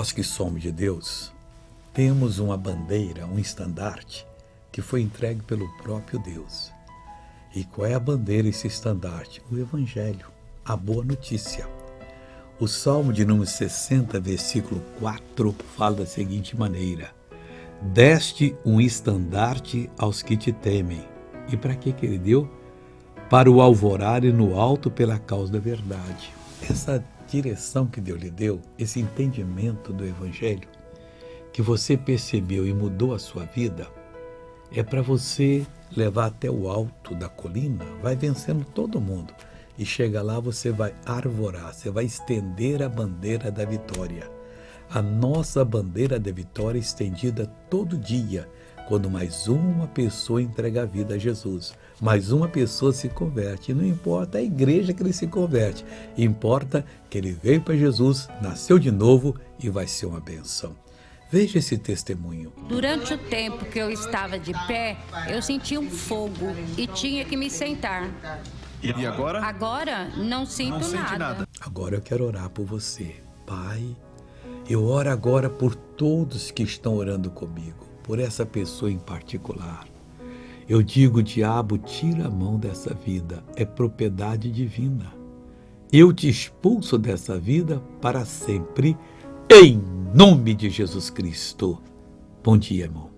Nós que somos de Deus, temos uma bandeira, um estandarte, que foi entregue pelo próprio Deus. E qual é a bandeira, esse estandarte? O Evangelho, a boa notícia. O Salmo de número 60, versículo 4, fala da seguinte maneira: deste um estandarte aos que te temem. E para que ele deu? Para o alvorarem no alto pela causa da verdade. Essa direção que Deus lhe deu, esse entendimento do Evangelho, que você percebeu e mudou a sua vida, é para você levar até o alto da colina, vai vencendo todo mundo. E chega lá, você vai arvorar, você vai estender a bandeira da vitória. A nossa bandeira da vitória é estendida todo dia, quando mais uma pessoa entrega a vida a Jesus. Mais uma pessoa se converte. E não importa a igreja que ele se converte, importa que ele veio para Jesus, nasceu de novo e vai ser uma bênção. Veja esse testemunho. Durante o tempo que eu estava de pé, eu senti um fogo e tinha que me sentar. E agora? Agora não sinto nada. Agora eu quero orar por você. Pai, eu oro agora por todos que estão orando comigo, por essa pessoa em particular. Eu digo, diabo, tira a mão dessa vida, é propriedade divina. Eu te expulso dessa vida para sempre, em nome de Jesus Cristo. Bom dia, irmão.